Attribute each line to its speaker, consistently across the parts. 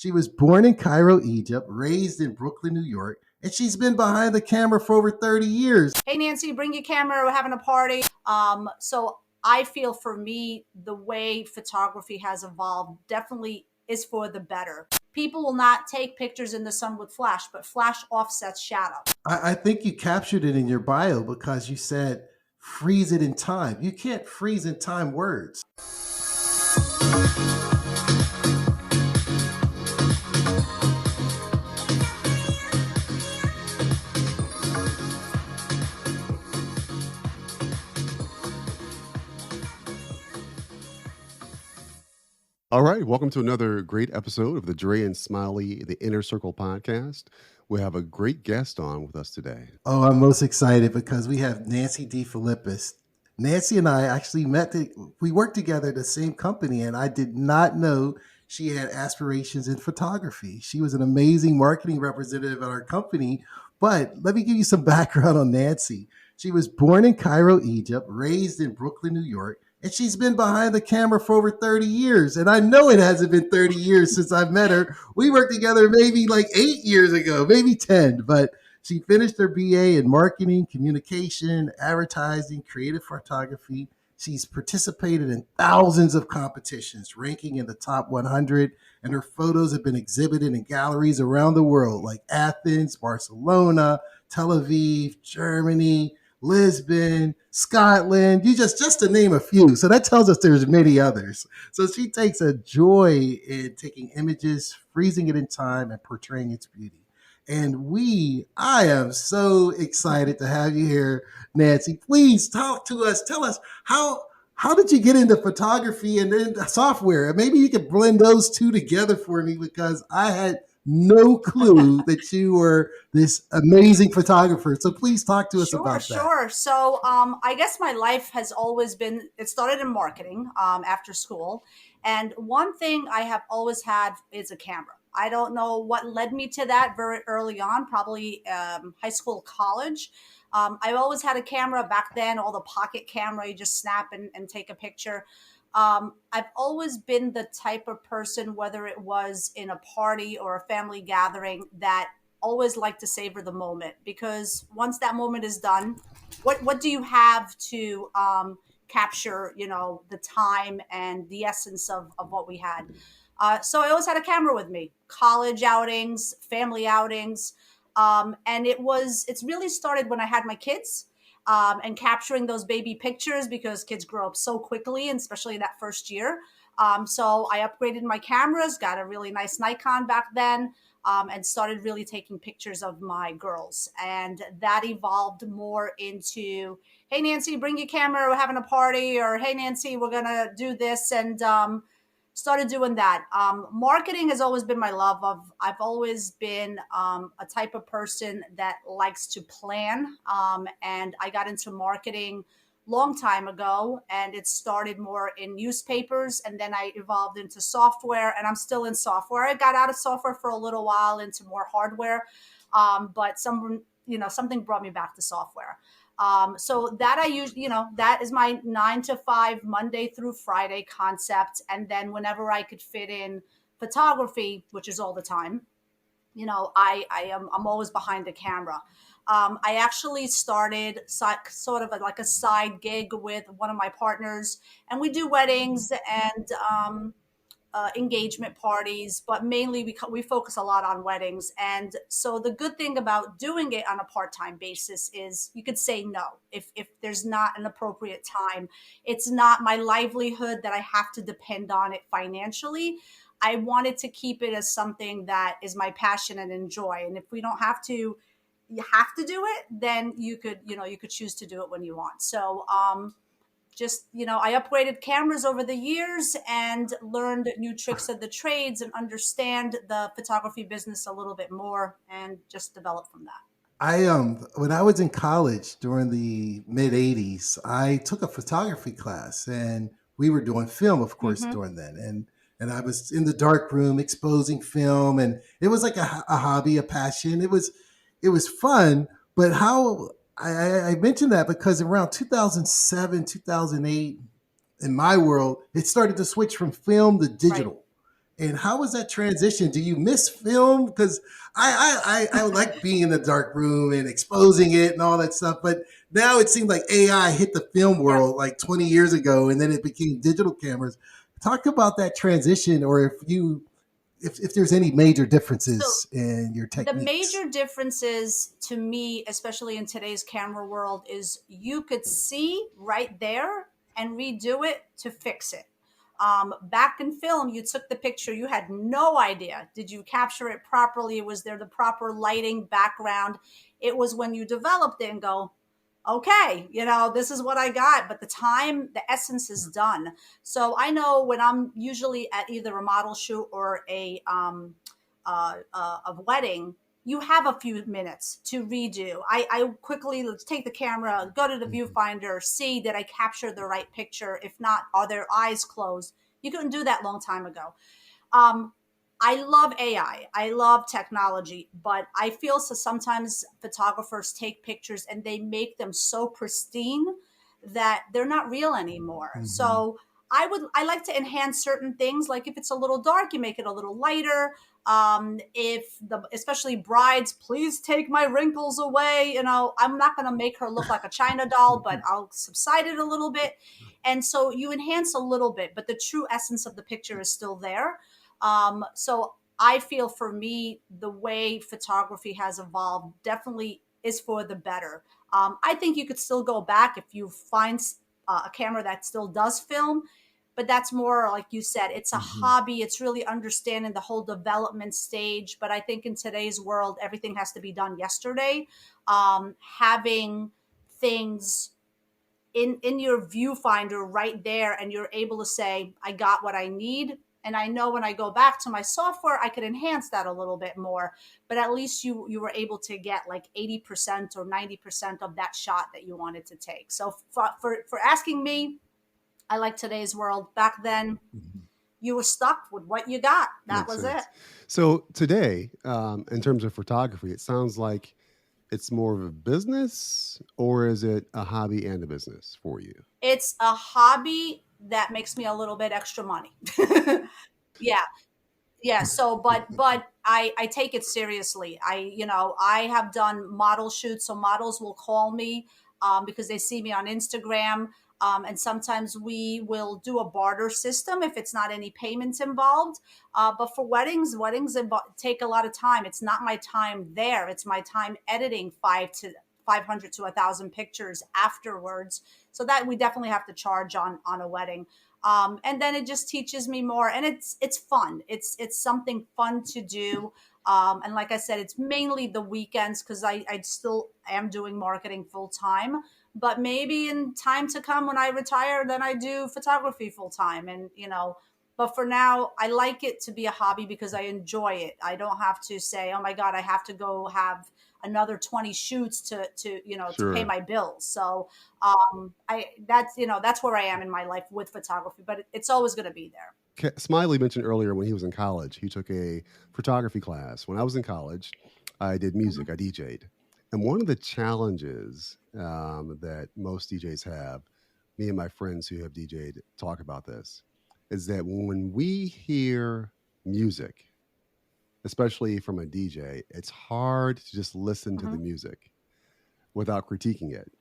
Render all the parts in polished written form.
Speaker 1: She was born in Cairo, Egypt, raised in Brooklyn, New York, and she's been behind the camera for over 30 years.
Speaker 2: Hey Nancy, bring your camera. We're having a party. So I feel for me, the way photography has evolved definitely is for the better. People will not take pictures in the sun with flash, but flash offsets shadow.
Speaker 1: I think you captured it in your bio because you said freeze it in time. You can't freeze in time words.
Speaker 3: All right, welcome to another great episode of the Dre and Smiley, the Inner Circle podcast. We have a great guest on with us today.
Speaker 1: Oh, I'm most excited because we have Nancy DeFilippis. Nancy and I actually we worked together at the same company, and I did not know she had aspirations in photography. She was an amazing marketing representative at our company. But let me give you some background on Nancy. She was born in Cairo, Egypt, raised in Brooklyn, New York, and she's been behind the camera for over 30 years. And I know it hasn't been 30 years since I met her. We worked together maybe like 8 years ago, maybe 10. But she finished her BA in marketing, communication, advertising, creative photography. She's participated in thousands of competitions, ranking in the top 100, and her photos have been exhibited in galleries around the world like Athens, Barcelona, Tel Aviv, Germany, Lisbon, Scotland, you just to name a few. So that tells us there's many others. So she takes a joy in taking images, freezing it in time, and portraying its beauty. And I am so excited to have you here, Nancy. Please talk to us. Tell us how did you get into photography and then software? Maybe you could blend those two together for me because I had no clue that you were this amazing photographer. So please talk to us
Speaker 2: Sure,
Speaker 1: about that.
Speaker 2: sure. So I guess my life has always been, it started in marketing after school. And one thing I have always had is a camera. I don't know what led me to that very early on, probably high school, college. I've always had a camera back then, all the pocket camera, you just snap and take a picture. I've always been the type of person, whether it was in a party or a family gathering, that always like to savor the moment, because once that moment is done, what do you have to capture, the time and the essence of what we had. So I always had a camera with me, college outings, family outings. And it's really started when I had my kids, and capturing those baby pictures, because kids grow up so quickly, and especially that first year. So I upgraded my cameras, got a really nice Nikon back then, and started really taking pictures of my girls. And that evolved more into, hey, Nancy, bring your camera, we're having a party, or hey, Nancy, we're going to do this. And started doing that. Marketing has always been my love of. I've always been a type of person that likes to plan, and I got into marketing long time ago, and it started more in newspapers, and then I evolved into software, and I'm still in software. I got out of software for a little while into more hardware, but something brought me back to software. So that I use, that is my 9 to 5, Monday through Friday concept. And then whenever I could fit in photography, which is all the time, I'm always behind the camera. I actually started sort of like a side gig with one of my partners, and we do weddings and engagement parties, but mainly we focus a lot on weddings. And so the good thing about doing it on a part-time basis is you could say no if there's not an appropriate time. It's not my livelihood that I have to depend on it financially. I wanted to keep it as something that is my passion and enjoy. And if we don't have to, you have to do it, then you could choose to do it when you want. So I upgraded cameras over the years and learned new tricks of the trades and understand the photography business a little bit more, and just developed from that.
Speaker 1: When I was in college during the mid 80s, I took a photography class, and we were doing film, of course,
Speaker 2: Mm-hmm.
Speaker 1: during then. And I was in the dark room exposing film, and it was like a hobby, a passion. It was fun. But how I mentioned that because around 2007, 2008, in my world, it started to switch from film to
Speaker 2: Right.
Speaker 1: digital. And how was that transition? Do you miss film? Because I like being in the dark room and exposing it and all that stuff. But now it seems like AI hit the film
Speaker 2: Yep.
Speaker 1: world like 20 years ago, and then it became digital cameras. Talk about that transition, or if there's any major
Speaker 2: So
Speaker 1: differences in your
Speaker 2: the
Speaker 1: techniques.
Speaker 2: major differences to me, especially in today's camera world, is you could see right there and redo it to fix it. Back in film, you took the picture, you had no idea. Did you capture it properly? Was there the proper lighting, background? It was when you developed it and go, okay, this is what I got. But the time, the essence is done. So I know when I'm usually at either a model shoot or a wedding, you have a few minutes to redo. I quickly let's take the camera, go to the
Speaker 1: Mhm.
Speaker 2: viewfinder, see did I capture the right picture? If not, are their eyes closed? You couldn't do that long time ago. Um, I love AI. I love technology, but I feel so sometimes photographers take pictures and they make them so pristine that they're not real anymore.
Speaker 1: Mhm.
Speaker 2: So I like to enhance certain things. Like if it's a little dark, you make it a little lighter. If the especially brides, please take my wrinkles away. I'm not going to make her look like a China doll, but I'll subside it a little bit. And so you enhance a little bit, but the true essence of the picture is still there. So I feel for me, the way photography has evolved definitely is for the better. I think you could still go back if you find a camera that still does film, but that's more like you said, it's a
Speaker 1: Mhm.
Speaker 2: hobby. It's really understanding the whole development stage. But I think in today's world, everything has to be done yesterday. Having things in your viewfinder right there, and you're able to say I got what I need, and I know when I go back to my software I could enhance that a little bit more, but at least you were able to get like 80% or 90% of that shot that you wanted to take. So for asking me, I like today's world. Back then
Speaker 1: Mhm.
Speaker 2: you were stuck with what you got. That
Speaker 3: Makes
Speaker 2: was it.
Speaker 3: sense. So today, in terms of photography, it sounds like it's more of a business, or is it a hobby and a business for you?
Speaker 2: It's a hobby that makes me a little bit extra money. Yeah. Yeah, so but I take it seriously. I have done model shoots, so models will call me because they see me on Instagram. And sometimes we will do a barter system if it's not any payments involved. But for weddings take a lot of time. It's not my time there, it's my time editing 500 to 1,000 pictures afterwards. So that we definitely have to charge on a wedding. And then it just teaches me more, and it's fun. It's something fun to do. And like I said, it's mainly the weekends because I still am doing marketing full time. But maybe in time to come when I retire, then I do photography full time. And but for now, I like it to be a hobby because I enjoy it. I don't have to say, oh my God, I have to go have another 20 shoots to pay
Speaker 3: Sure.
Speaker 2: my bills. So I that's where I am in my life with photography, but it's always going to be there.
Speaker 3: Smiley mentioned earlier when he was in college, he took a photography class. When I was in college, I did
Speaker 2: Mhm.
Speaker 3: music, I DJ'd. And one of the challenges that most DJs have, me and my friends who have DJ'd talk about this, is that when we hear music, especially from a DJ, it's hard to just listen to the
Speaker 2: Mhm.
Speaker 3: music without critiquing it.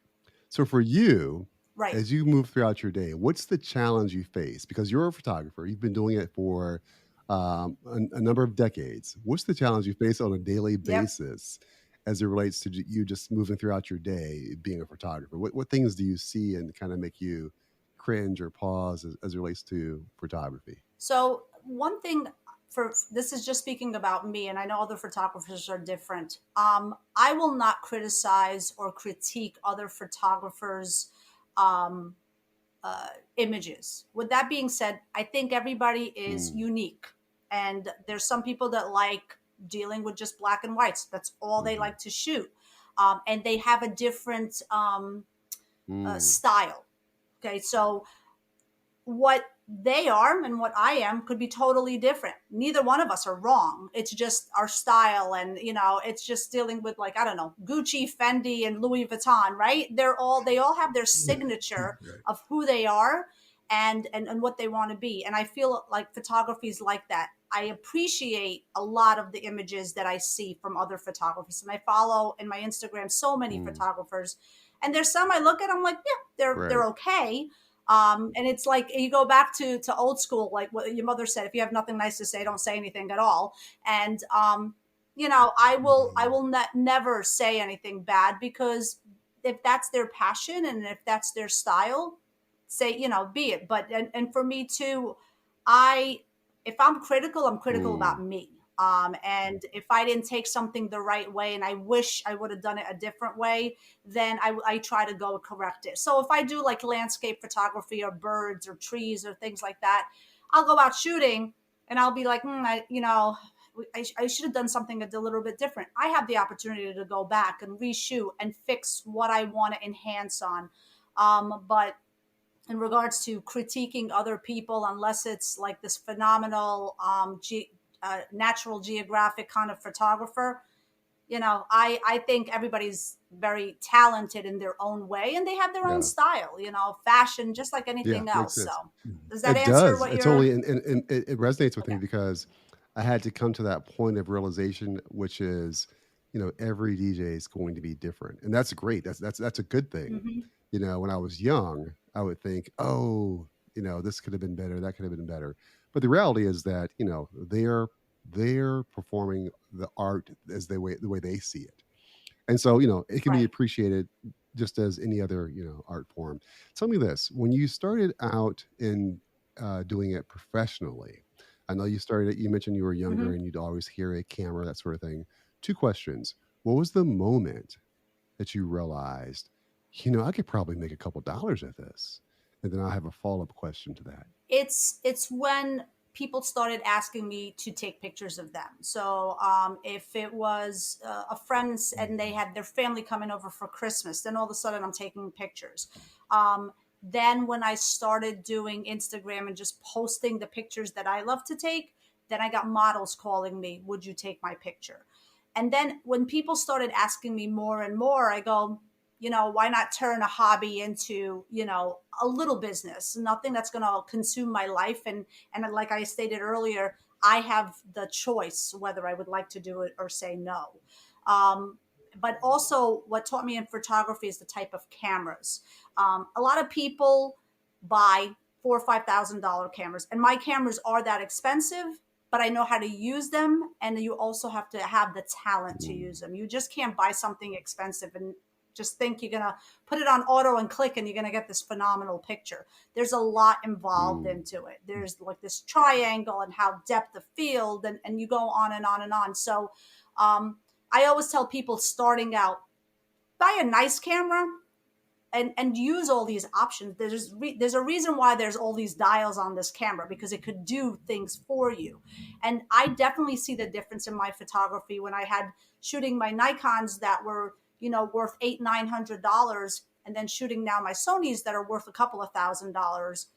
Speaker 3: So for you,
Speaker 2: Right.
Speaker 3: as you move throughout your day, what's the challenge you face? Because you're a photographer, you've been doing it for a number of decades. What's the challenge you face on a daily
Speaker 2: Yep.
Speaker 3: basis as it relates to you just moving throughout your day being a photographer? What things do you see and kind of make you cringe or pause as it relates to photography?
Speaker 2: So one thing for this is just speaking about me, and I know other photographers are different. I will not criticize or critique other photographers' um, uh, images. With that being said, I think everybody is
Speaker 3: Mm,
Speaker 2: unique, and there's some people that like dealing with just black and whites. That's all they
Speaker 3: mhm,
Speaker 2: like to shoot, and they have a different
Speaker 3: mm,
Speaker 2: style. Okay, so what they are and what I am could be totally different. Neither one of us are wrong. It's just our style, and it's just dealing with, like, I don't know, Gucci, Fendi, and Louis Vuitton, right? They all have their signature
Speaker 1: Right.
Speaker 2: of who they are and what they want to be. And I feel like photography is like that. I appreciate a lot of the images that I see from other photographers. And I follow in my Instagram so many
Speaker 3: Mm,
Speaker 2: photographers, and there's some I look at, I'm like, yeah, they're
Speaker 3: right.
Speaker 2: okay. And it's like you go back to old school, like what your mother said: if you have nothing nice to say, don't say anything at all. And I will never say anything bad, because if that's their passion and if that's their style, say, be it. But and for me too, I if I'm critical, I'm critical
Speaker 3: Mm,
Speaker 2: about me. And if I didn't take something the right way and I wish I would have done it a different way, then I try to go correct it. So if I do like landscape photography or birds or trees or things like that, I'll go out shooting and I'll be like, I should have done something a little bit different. I have the opportunity to go back and reshoot and fix what I want to enhance on. But in regards to critiquing other people, unless it's like this phenomenal Natural Geographic kind of photographer, I think everybody's very talented in their own way and they have their own
Speaker 3: yeah.
Speaker 2: style, fashion, just like
Speaker 3: Yeah.
Speaker 2: anything
Speaker 3: Makes
Speaker 2: else. So
Speaker 3: sense.
Speaker 2: does that
Speaker 3: It
Speaker 2: answer
Speaker 3: does.
Speaker 2: what
Speaker 3: It
Speaker 2: you're?
Speaker 3: totally, and it resonates with
Speaker 2: Okay.
Speaker 3: me because I had to come to that point of realization, which is, every DJ is going to be different, and that's great. That's a good thing.
Speaker 2: Hmm.
Speaker 3: When I was young, I would think, oh, this could have been better, that could have been better. But the reality is that they're performing the art as the way they see it, and so it can be
Speaker 2: Right.
Speaker 3: appreciated just as any other art form. Tell me this: when you started out in doing it professionally, I know you mentioned you were younger
Speaker 2: Hmm.
Speaker 3: and you'd always hear a camera, that sort of thing. Two questions: what was the moment that you realized, I could probably make a couple dollars at this? And then I have a follow-up question to that.
Speaker 2: It's when people started asking me to take pictures of them. So if it was a friends and they had their family coming over for Christmas, then all of a sudden I'm taking pictures. Then when I started doing Instagram and just posting the pictures that I love to take, then I got models calling me, would you take my picture? And then when people started asking me more and more, I go, why not turn a hobby into, a little business, nothing that's going to consume my life. And like I stated earlier, I have the choice whether I would like to do it or say no. But also what taught me in photography is the type of cameras. A lot of people buy $4,000 or $5,000 cameras, and my cameras are that expensive, but I know how to use them. And you also have to have the talent to
Speaker 3: Mm,
Speaker 2: use them. You just can't buy something expensive and just think you're going to put it on auto and click and you're going to get this phenomenal picture. There's a lot involved
Speaker 3: mm,
Speaker 2: into it. There's like this triangle and how depth of field, and you go on and on and on. So um, I always tell people starting out, buy a nice camera and use all these options. There's a reason why there's all these dials on this camera, because it could do things for you. And I definitely see the difference in my photography when I had shooting my Nikons that were worth $800-900, and then shooting now my Sonys that are worth a couple of $1,000.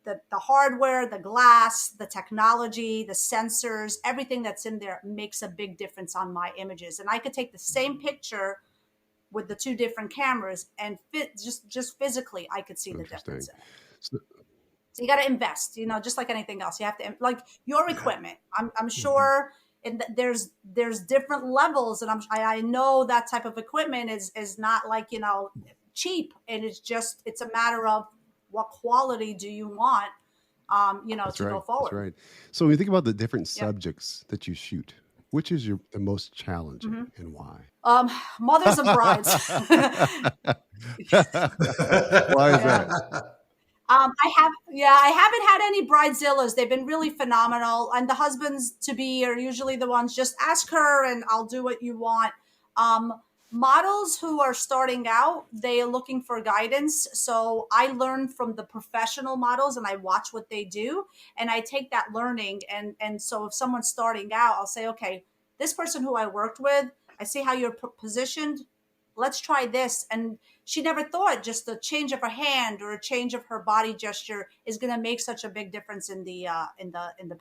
Speaker 2: The hardware, the glass, the technology, the sensors, everything that's in there makes a big difference on my images. And I could take the same picture with the two different cameras and just physically I could see the difference
Speaker 3: interesting.
Speaker 2: in it.
Speaker 3: So,
Speaker 2: So you got to invest, just like anything else. You have to, like your equipment. I'm sure, and there's different levels, and I know that type of equipment is not like cheap, and it's a matter of what quality do you want,
Speaker 3: That's
Speaker 2: to go
Speaker 3: right. That's
Speaker 2: forward.
Speaker 3: right. So when you think about the different
Speaker 2: Yep.
Speaker 3: subjects that you shoot, which is the most challenging
Speaker 2: Hmm.
Speaker 3: and why?
Speaker 2: Mothers of brides.
Speaker 3: Why is
Speaker 2: Yeah.
Speaker 3: that?
Speaker 2: I haven't had any bridezillas. They've been really phenomenal, and the husbands to be are usually the ones. Just ask her, and I'll do what you want. Um, Models who are starting out, they are looking for guidance. So I learn from the professional models, and I watch what they do, and I take that learning. And so if someone's starting out, I'll say, okay, this person who I worked with, I see how you're positioned. Let's try this. And she never thought just the change of her hand or a change of her body gesture is going to make such a big difference in the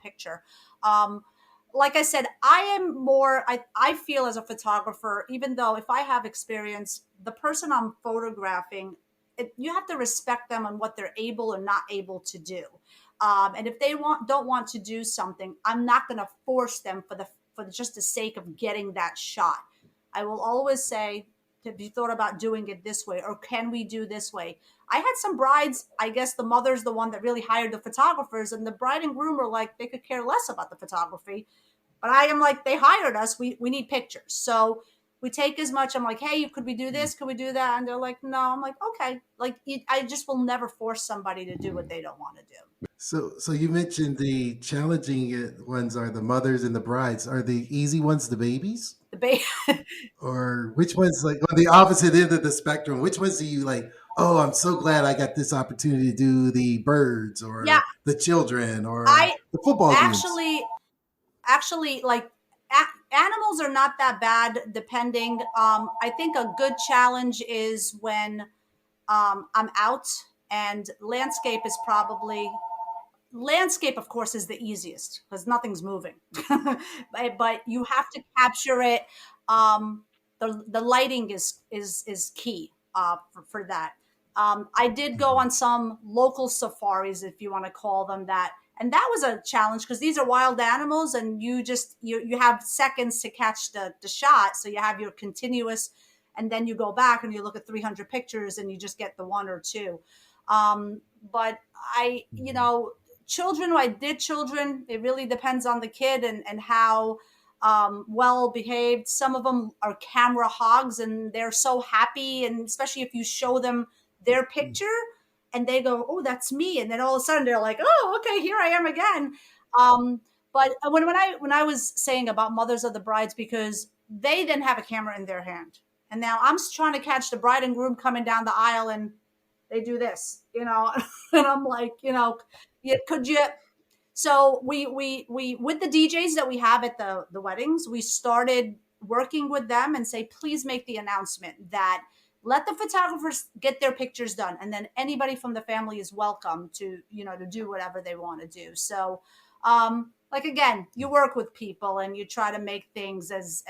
Speaker 2: picture. Um, like I said, I feel as a photographer, even though if I have experience, the person I'm photographing, you have to respect them on what they're able or not able to do. And if they don't want to do something, I'm not going to force them for just the sake of getting that shot. I will always say, have you thought about doing it this way, or can we do this way? I had some brides, I guess the mother's the one that really hired the photographers, and the bride and groom were like, they could care less about the photography. But I am like, they hired us. We need pictures. So we take as much. I'm like, hey, could we do this? Could we do that? And they're like, no. I'm like, okay. Like, I just will never force somebody to do what they don't want to do.
Speaker 1: So you mentioned the challenging ones are the mothers and the brides. Are the easy ones the babies?
Speaker 2: The ba-
Speaker 1: Or which ones, like on the opposite end of the spectrum, which ones do you like, oh, I'm so glad I got this opportunity to do the birds
Speaker 2: yeah,
Speaker 1: or the children or
Speaker 2: I
Speaker 1: the football games?
Speaker 2: actually like animals are not that bad depending. I think a good challenge is when I'm out, and landscape of course is the easiest because nothing's moving. But you have to capture it. The lighting is key for that. I did go on some local safaris, if you want to call them that, and that was a challenge because these are wild animals, and you have seconds to catch the shot, so you have your continuous, and then you go back and you look at 300 pictures and you just get the one or two. But children, I did children. It really depends on the kid and how well behaved. Some of them are camera hogs and they're so happy. And especially if you show them their picture and they go, oh, that's me. And then all of a sudden they're like, oh, okay, here I am again. But when I was saying about mothers of the brides, because they then have a camera in their hand. And now I'm trying to catch the bride and groom coming down the aisle, and they do this, and I'm like, could you? So we with the DJs that we have at the weddings, we started working with them and say, please make the announcement that let the photographers get their pictures done, and then anybody from the family is welcome to to do whatever they want to do. So like again, you work with people and you try to make things as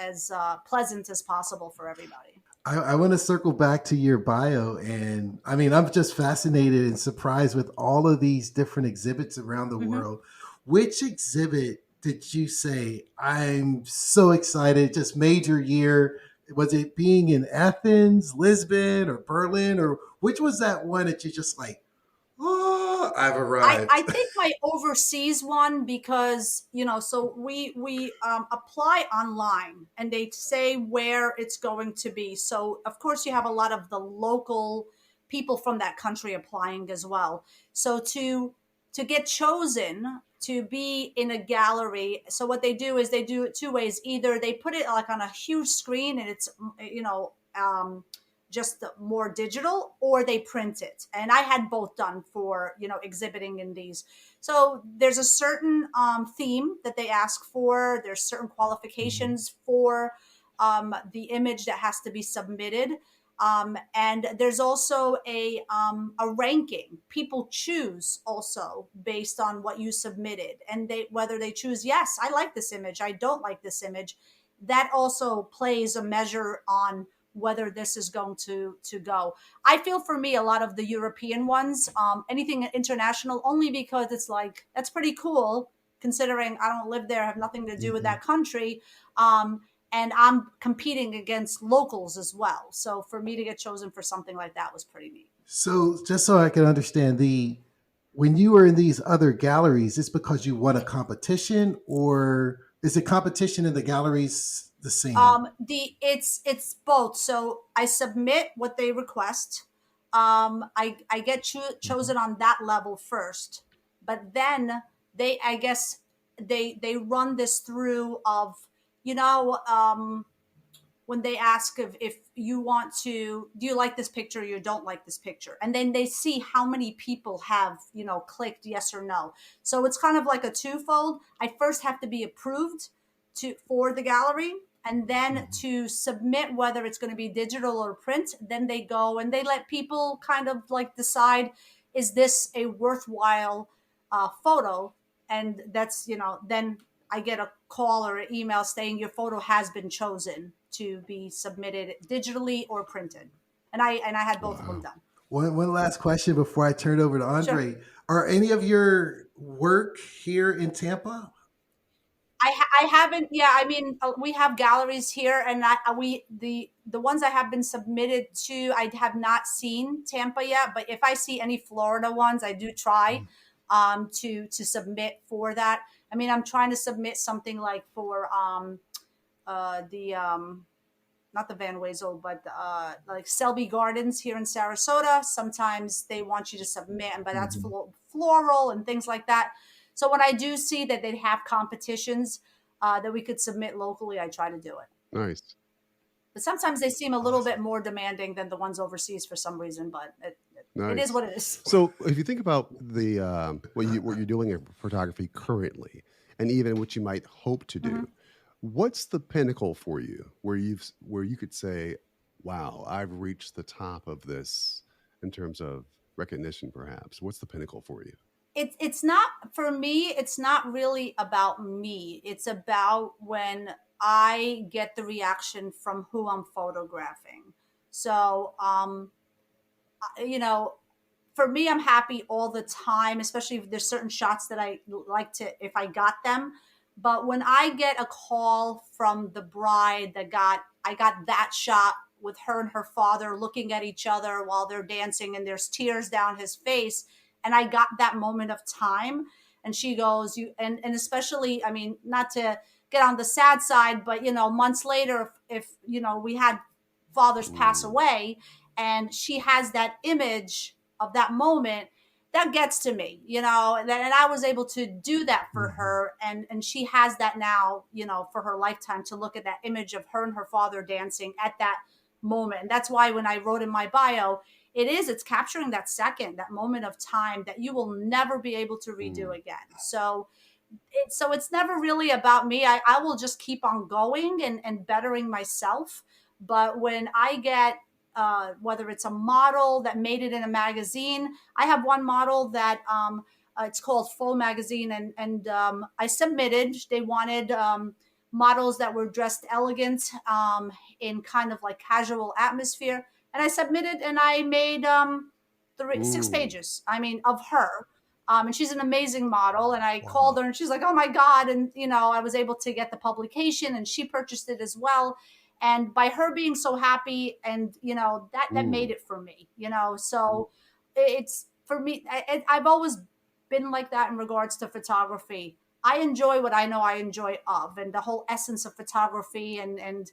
Speaker 2: pleasant as possible for everybody.
Speaker 1: I want to circle back to your bio. And I mean, I'm just fascinated and surprised with all of these different exhibits around the
Speaker 2: Mm-hmm.
Speaker 1: world. Which exhibit did you say, I'm so excited, just major year? Was it being in Athens, Lisbon, or Berlin? Or which was that one that you just like, oh, I've
Speaker 2: I
Speaker 1: arrived?
Speaker 2: think my overseas one, because so we apply online and they say where it's going to be. So of course you have a lot of the local people from that country applying as well. So to get chosen to be in a gallery, so what they do is they do it two ways. Either they put it like on a huge screen and it's just more digital, or they print it. And I had both done for exhibiting in these. So there's a certain theme that they ask for. There's certain qualifications for the image that has to be submitted. And there's also a ranking. People choose also based on what you submitted, and whether they choose, yes, I like this image, I don't like this image. That also plays a measure on whether this is going to go. I feel for me, a lot of the European ones, anything international, only because it's like, that's pretty cool considering I don't live there, have nothing to do with
Speaker 1: Mhm.
Speaker 2: that country. And I'm competing against locals as well. So for me to get chosen for something like that was pretty neat.
Speaker 1: So just so I can understand, the when you were in these other galleries, it's because you won a competition, or is the competition in the galleries the same?
Speaker 2: It's both. So I submit what they request. I get
Speaker 1: Mhm.
Speaker 2: chosen on that level first, but then I guess they run this through of you know um, when they ask if you want to, do you like this picture or you don't like this picture, and then they see how many people have clicked yes or no. So it's kind of like a twofold. I first have to be approved for the gallery, and then
Speaker 1: Mhm.
Speaker 2: to submit whether it's going to be digital or print. Then they go and they let people kind of like decide, is this a worthwhile photo? And that's then I get a call or an email saying your photo has been chosen to be submitted digitally or printed. And I had both of them
Speaker 3: Wow.
Speaker 2: done.
Speaker 1: One last question before I turn it over to
Speaker 2: Sure.
Speaker 1: Andre. Are any of your work here in Tampa?
Speaker 2: I haven't. Yeah, I mean, we have galleries here, and the ones I have been submitted to, I have not seen Tampa yet. But if I see any Florida ones, I do try to submit for that. I mean, I'm trying to submit something like for the not the Van Wezel, but like Selby Gardens here in Sarasota. Sometimes they want you to submit, but that's
Speaker 1: Mhm.
Speaker 2: floral and things like that. So when I do see that they have competitions that we could submit locally, I try to do it.
Speaker 3: Nice.
Speaker 2: But sometimes they seem a little bit
Speaker 1: Awesome.
Speaker 2: more demanding than the ones overseas for some reason. But it is
Speaker 3: Nice.
Speaker 2: what it is.
Speaker 3: So, if you think about the what you're doing in photography currently, and even what you might hope to do,
Speaker 2: Mhm.
Speaker 3: what's the pinnacle for you where you could say, "Wow, I've reached the top of this in terms of recognition"? Perhaps. What's the pinnacle for you?
Speaker 2: It's not for me. It's not really about me. It's about when I get the reaction from who I'm photographing. So you know, for me, I'm happy all the time, especially if there's certain shots that I like to, if I got them. But when I get a call from the bride I got that shot with her and her father looking at each other while they're dancing and there's tears down his face. And I got that moment of time. And she goes, and especially, I mean, not to get on the sad side, but, months later, if we had fathers pass
Speaker 3: Mm,
Speaker 2: away, and she has that image of that moment, that gets to me, and I was able to do that for
Speaker 1: Mhm.
Speaker 2: her, and she has that now, for her lifetime, to look at that image of her and her father dancing at that moment. And that's why when I wrote in my bio, it's capturing that second, that moment of time that you will never be able to redo
Speaker 3: mm,
Speaker 2: again. So it's never really about me. I will just keep on going and bettering myself. But when I get whether it's a model that made it in a magazine, I have one model that it's called Faux Magazine, and I submitted. They wanted models that were dressed elegant in kind of like casual atmosphere, and I submitted, and I made six
Speaker 3: mm.
Speaker 2: pages. I mean, of her, and she's an amazing model. And I called
Speaker 1: Wow.
Speaker 2: her, and she's like, "Oh my god!" And I was able to get the publication, and she purchased it as well. And by her being so happy, and that made
Speaker 3: Mm.
Speaker 2: it for me. So it's for me. I've always been like that in regards to photography. I enjoy what I know I enjoy of, and the whole essence of photography, and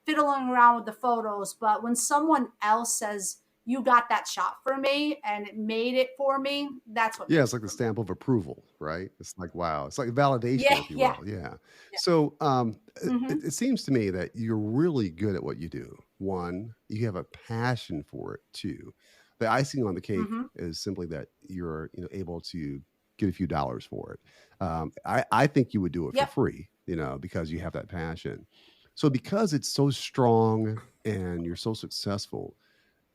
Speaker 2: fiddling around with the photos. But when someone else says, "You got that shot for me and it made it for me," that's what
Speaker 3: Yeah,
Speaker 2: makes
Speaker 3: it's
Speaker 2: it
Speaker 3: like the
Speaker 2: for me.
Speaker 3: stamp of approval, right? It's like, wow. It's like validation,
Speaker 2: Yeah,
Speaker 3: if you
Speaker 2: yeah,
Speaker 3: will. Yeah.
Speaker 2: yeah.
Speaker 3: So
Speaker 2: Mm-hmm,
Speaker 3: it seems to me that you're really good at what you do. One, you have a passion for it. Two, the icing on the cake
Speaker 2: mm-hmm.
Speaker 3: is simply that you're able to get a few dollars for it. I think you would do it for
Speaker 2: Yep.
Speaker 3: free, because you have that passion. So because it's so strong and you're so successful,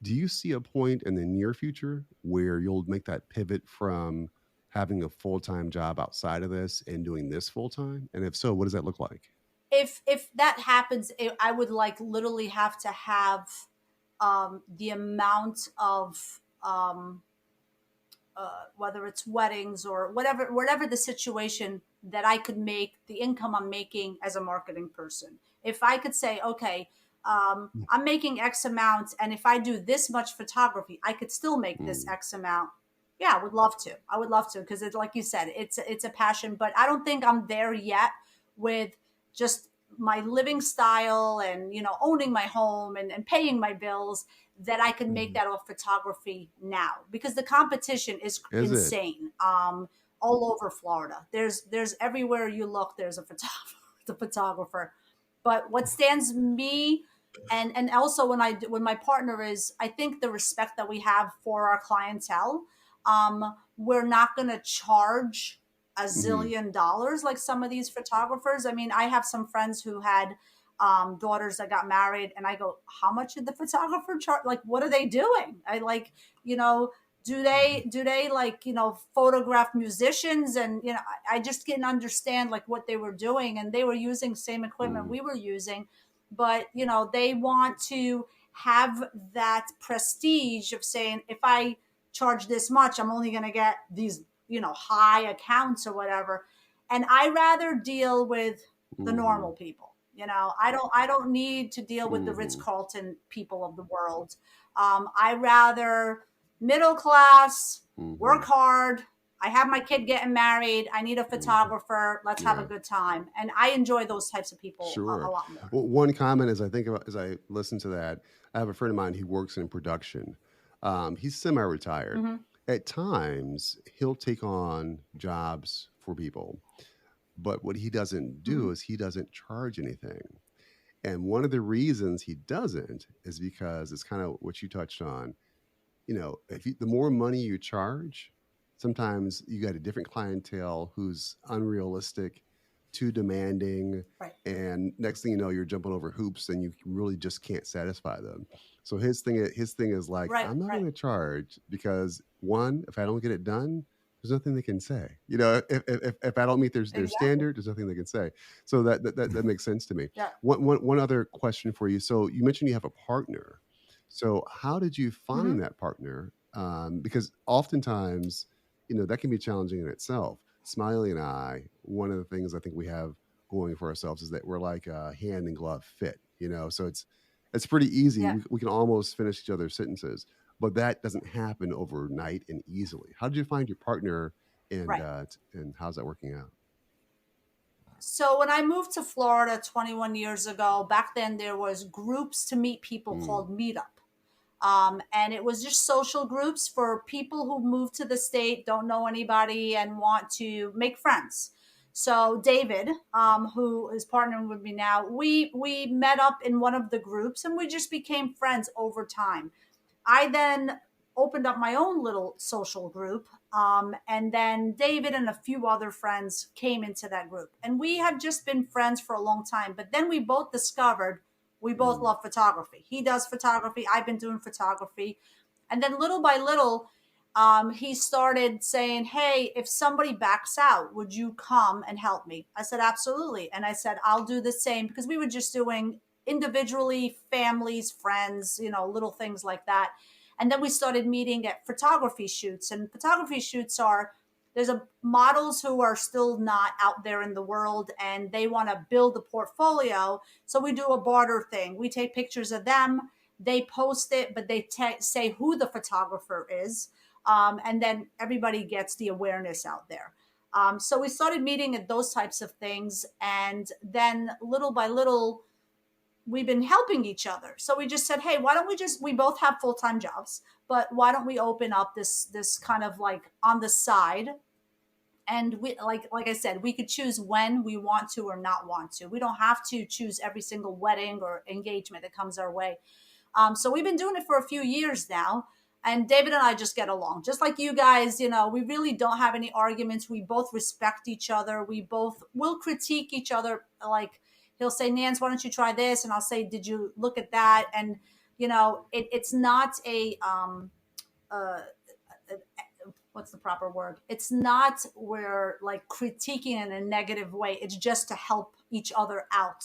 Speaker 3: do you see a point in the near future where you'll make that pivot from having a full-time job outside of this and doing this full time? And if so, what does that look like?
Speaker 2: If that happens, I would like literally have to have the amount of whether it's weddings or whatever the situation, that I could make the income I'm making as a marketing person. If I could say, okay, I'm making X amount, and if I do this much photography, I could still make this
Speaker 3: Mm,
Speaker 2: X amount. Yeah, I would love to. I would love to, because it's like you said, it's a passion. But I don't think I'm there yet with just my living style, and owning my home, and paying my bills, that I can make
Speaker 1: Mhm.
Speaker 2: that off photography now, because the competition is
Speaker 3: is it?
Speaker 2: insane. All over Florida, there's everywhere you look, there's a photographer, the photographer. But what stands me, and also when my partner is, I think the respect that we have for our clientele, we're not going to charge a
Speaker 3: Mhm.
Speaker 2: zillion dollars like some of these photographers. I mean, I have some friends who had daughters that got married, and I go, how much did the photographer charge? Like, what are they doing? I like, you know, do they like, photograph musicians? And I just didn't understand like what they were doing, and they were using same equipment
Speaker 3: Mm,
Speaker 2: we were using. But they want to have that prestige of saying, if I charge this much, I'm only going to get these, high accounts or whatever. And I rather deal with the
Speaker 3: Hmm.
Speaker 2: normal people. I don't need to deal with the Ritz
Speaker 3: Hmm.
Speaker 2: Carlton people of the world. I rather middle class, work
Speaker 3: Hmm.
Speaker 2: hard. I have my kid getting married. I need a
Speaker 3: Hmm.
Speaker 2: photographer. Let's have a
Speaker 3: Yeah.
Speaker 2: good time. And I enjoy those types of people a
Speaker 3: Sure.
Speaker 2: lot more.
Speaker 3: Well, one comment as I think about as I listen to that, I have a friend of mine who works in production. He's semi-retired.
Speaker 2: Hmm.
Speaker 3: At times, he'll take on jobs for people, but what he doesn't
Speaker 2: Hmm.
Speaker 3: do is he doesn't charge anything. And one of the reasons he doesn't is because it's kind of what you touched on. If the more money you charge, sometimes you got a different clientele who's unrealistic, too demanding,
Speaker 2: Right.
Speaker 3: and next thing you know, you're jumping over hoops and you really just can't satisfy them. So his thing is like,
Speaker 2: Right.
Speaker 3: I'm not
Speaker 2: Right.
Speaker 3: going to charge because one, if I don't get it done, there's nothing they can say. If I don't meet their
Speaker 2: Exactly.
Speaker 3: standard, there's nothing they can say. So that makes sense to me.
Speaker 2: Yeah.
Speaker 3: One other question for you. So you mentioned you have a partner. So how did you
Speaker 2: Hmm.
Speaker 3: find that partner? Because oftentimes, that can be challenging in itself. Smiley and I, one of the things I think we have going for ourselves is that we're like a hand and glove fit. So it's pretty easy.
Speaker 2: Yeah.
Speaker 3: We can almost finish each other's sentences, but that doesn't happen overnight and easily. How did you find your partner, and
Speaker 2: Right.
Speaker 3: and how's that working out?
Speaker 2: So when I moved to Florida 21 years ago, back then there was groups to meet people
Speaker 3: Mm,
Speaker 2: called Meetup. And it was just social groups for people who moved to the state, don't know anybody, and want to make friends. So David, who is partnering with me now, we met up in one of the groups, and we just became friends over time. I then opened up my own little social group. And then David and a few other friends came into that group. And we had just been friends for a long time. But then we both discovered we both
Speaker 3: mm,
Speaker 2: love photography. He does photography, I've been doing photography. And then little by little, he started saying, "Hey, if somebody backs out, would you come and help me?" I said, "Absolutely." And I said, "I'll do the same," because we were just doing individually, families, friends, little things like that. And then we started meeting at photography shoots. And photography shoots are there's a models who are still not out there in the world and they want to build a portfolio. So we do a barter thing. We take pictures of them, they post it, but they say who the photographer is. And then everybody gets the awareness out there. So we started meeting at those types of things. And then little by little, we've been helping each other. So we just said, "Hey, why don't we both have full-time jobs, but why don't we open up this kind of like on the side?" And we like I said, we could choose when we want to or not want to. We don't have to choose every single wedding or engagement that comes our way. So we've been doing it for a few years now. And David and I just get along, just like you guys. We really don't have any arguments. We both respect each other. We both will critique each other. Like he'll say, "Nance, why don't you try this?" And I'll say, "Did you look at that?" And it's not uh, what's the proper word? It's not we're like critiquing in a negative way. It's just to help each other out.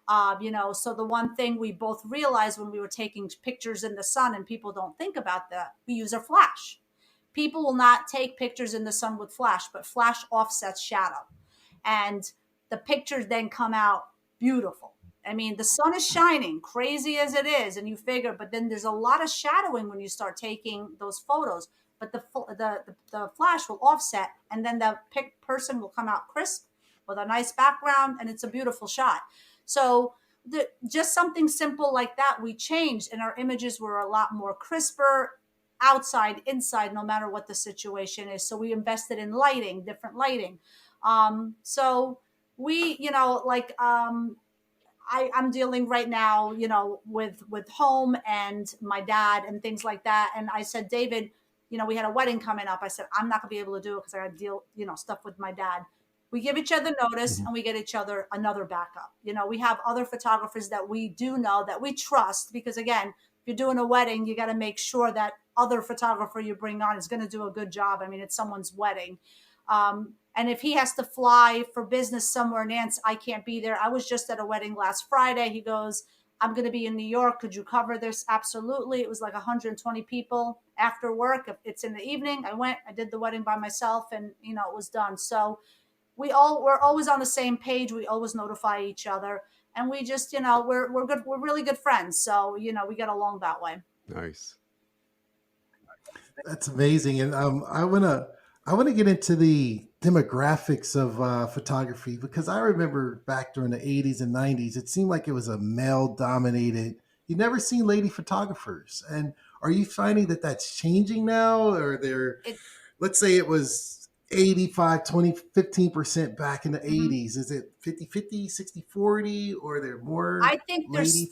Speaker 2: So the one thing we both realized when we were taking pictures in the sun, and people don't think about that, we use our flash. People will not take pictures in the sun with flash, but flash offsets shadow. And the pictures then come out beautiful. I mean, the sun is shining, crazy as it is, and you figure, but then there's a lot of shadowing when you start taking those photos. But the flash will offset, and then the person will come out crisp with a nice background, and it's a beautiful shot. So just something simple like that, we changed, and our images were a lot more crisper, outside, inside, no matter what the situation is. So we invested in lighting, different lighting. So we, I'm dealing right now, with home and my dad and things like that. And I said, David, we had a wedding coming up. I said, I'm not gonna be able to do it because I got to deal, stuff with my dad. We give each other notice
Speaker 3: mhm.
Speaker 2: and we get each other another backup. We have other photographers that we do know that we trust because again, if you're doing a wedding, you got to make sure that other photographer you bring on is going to do a good job. I mean, it's someone's wedding. And if he has to fly for business somewhere, Nance, I can't be there. I was just at a wedding last Friday. He goes, I'm going to be in New York. Could you cover this? Absolutely. It was like 120 people after work. If it's in the evening, I went, I did the wedding by myself, and it was done. So we're always on the same page. We always notify each other, and we just, we're good. We're really good friends. So, we get along that way.
Speaker 3: Nice.
Speaker 1: That's amazing, and I wanna get into the demographics of photography because I remember back during the '80s and '90s, it seemed like it was a male dominated. You never seen lady photographers, and are you finding that that's changing now, or there?
Speaker 2: It,
Speaker 1: Let's say it was 85, 20, 15% back in the
Speaker 2: mhm.
Speaker 1: 80s. Is it 50-50, 60-40, or are there more
Speaker 2: I think
Speaker 1: lady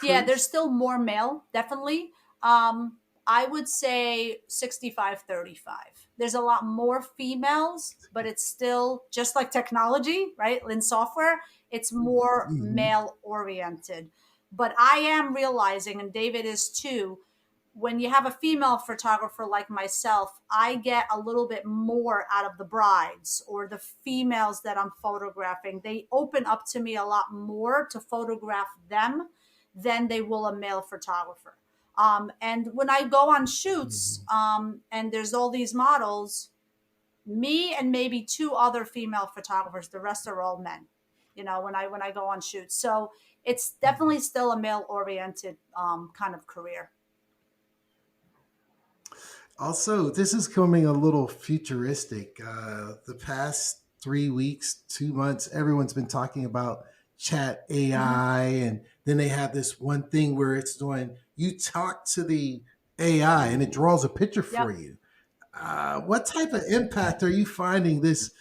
Speaker 2: yeah, there's
Speaker 1: photographers?
Speaker 2: still more male, definitely. Um, I would say 65-35. There's a lot more females, but it's still just like technology, right? In software, it's more
Speaker 1: Mhm.
Speaker 2: male oriented. But I am realizing, and David is too, when you have a female photographer like myself, I get a little bit more out of the brides or the females that I'm photographing. They open up to me a lot more to photograph them than they will a male photographer. And when I go on shoots,
Speaker 1: Mhm.
Speaker 2: and there's all these models, me and maybe two other female photographers, the rest are all men. When I go on shoots, so it's definitely still a male oriented kind of career.
Speaker 1: Also, this is coming a little futuristic. The past 3 weeks, 2 months, everyone's been talking about chat
Speaker 2: Hmm.
Speaker 1: AI, and then they have this one thing where it's doing you talk to the AI and it draws a picture
Speaker 2: Yep.
Speaker 1: for you. What type of impact are you finding this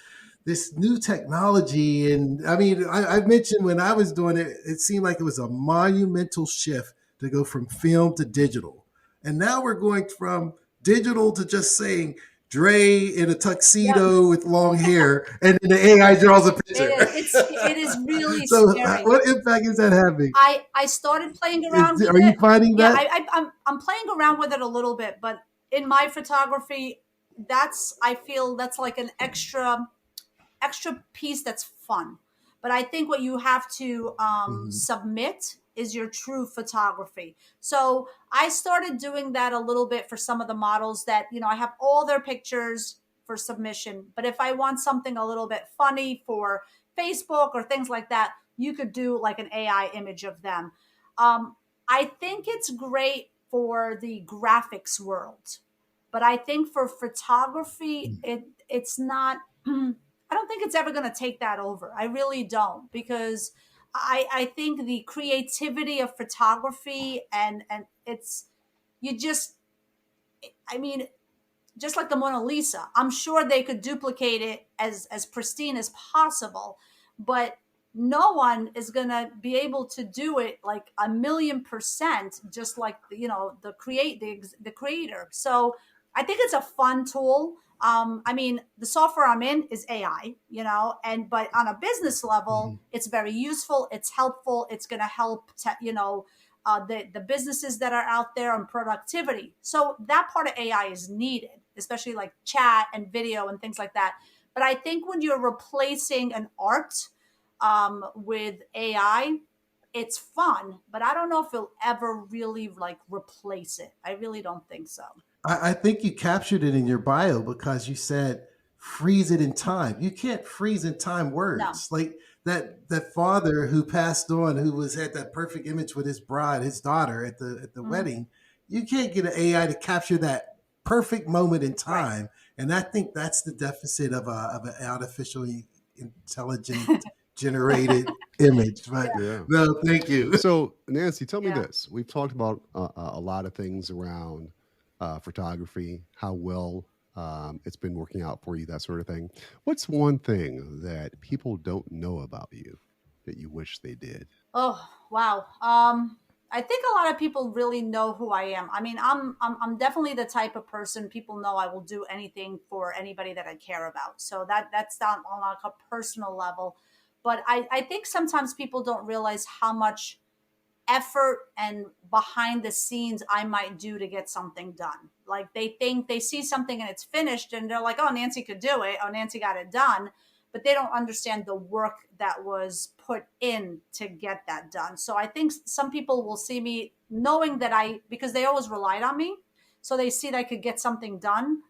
Speaker 1: new technology? And I mean, I mentioned when I was doing it, it seemed like it was a monumental shift to go from film to digital. And now we're going from digital to just saying Dre in a
Speaker 2: Yep.
Speaker 1: tuxedo with long hair, and then the AI draws a
Speaker 2: It
Speaker 1: picture.
Speaker 2: is. It is really
Speaker 1: So,
Speaker 2: scary.
Speaker 1: what impact is that having?
Speaker 2: I started playing around with
Speaker 1: Are you
Speaker 2: it.
Speaker 1: finding
Speaker 2: Yeah,
Speaker 1: that?
Speaker 2: I'm playing around with it a little bit, but in my photography, I feel that's like an extra piece that's fun. But I think what you have to
Speaker 1: Mhm.
Speaker 2: submit is your true photography. So I started doing that a little bit for some of the models that, I have all their pictures for submission. But if I want something a little bit funny for Facebook or things like that, you could do like an AI image of them. Um, I think it's great for the graphics world, but I think for photography, it's not. I don't think it's ever going to take that over. I really don't, because I think the creativity of photography, and it's, you just, I mean, just like the Mona Lisa, I'm sure they could duplicate it as pristine as possible, but no one is going to be able to do it like 1,000,000%, just like the creator. So I think it's a fun tool. I mean, the software I'm in is AI, and but on a business level,
Speaker 1: Mhm.
Speaker 2: it's very useful. It's helpful. It's going to help, the businesses that are out there on productivity. So that part of AI is needed, especially like chat and video and things like that. But I think when you're replacing an art with AI, it's fun, but I don't know if it'll ever really like replace it. I really don't think so.
Speaker 1: I think you captured it in your bio because you said freeze it in time. You can't freeze in time
Speaker 2: No.
Speaker 1: words. Like that father who passed on, who was had that perfect image with his bride, his daughter at the
Speaker 2: Mhm.
Speaker 1: wedding. You can't get an AI to capture that perfect moment in
Speaker 2: Right.
Speaker 1: time. And I think that's the deficit of an artificially intelligent generated image. But
Speaker 3: Yeah.
Speaker 1: no, thank you.
Speaker 3: So, Nancy, tell me
Speaker 2: Yeah.
Speaker 3: this. We've talked about a lot of things around photography, how well it's been working out for you, that sort of thing. What's one thing that people don't know about you that you wish they did?
Speaker 2: Oh, wow. I think a lot of people really know who I am. I mean, I'm definitely the type of person people know I will do anything for anybody that I care about. So that's down on like a personal level. But I think sometimes people don't realize how much effort and behind the scenes I might do to get something done. Like they think they see something and it's finished and they're like, oh, Nancy could do it. Oh, Nancy got it done. but they don't understand the work that was put in to get that done. So I think some people will see me knowing that because they always relied on me. So they see that I could get something done.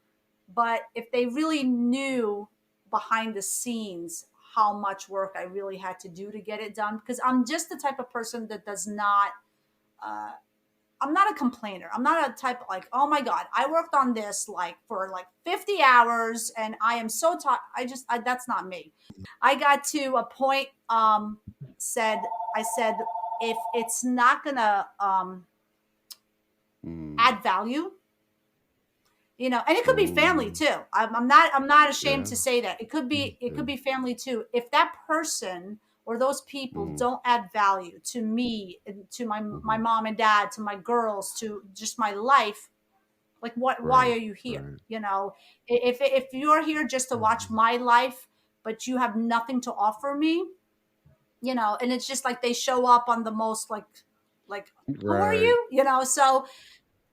Speaker 2: But if they really knew behind the scenes how much work I really had to do to get it done, because I'm just the type of person that does not, I'm not a complainer. I'm not a type like, oh my God, I worked on this like for like 50 hours and I am so tired. That's not me. I got to a point, said, I said, if it's not gonna
Speaker 3: Mm.
Speaker 2: add value, and it could be family
Speaker 3: Ooh.
Speaker 2: too. I'm not ashamed
Speaker 3: Yeah.
Speaker 2: to say that it
Speaker 3: Yeah.
Speaker 2: could be family too. If that person or those people
Speaker 3: Mm.
Speaker 2: don't add value to me, to my
Speaker 3: Mhm.
Speaker 2: mom and dad, to my girls, to just my life, like why
Speaker 3: Right.
Speaker 2: are you here?
Speaker 3: Right.
Speaker 2: If you're here just to watch
Speaker 1: Mhm.
Speaker 2: my life, but you have nothing to offer me, and it's just like they show up on the most like who are
Speaker 3: Right.
Speaker 2: you, so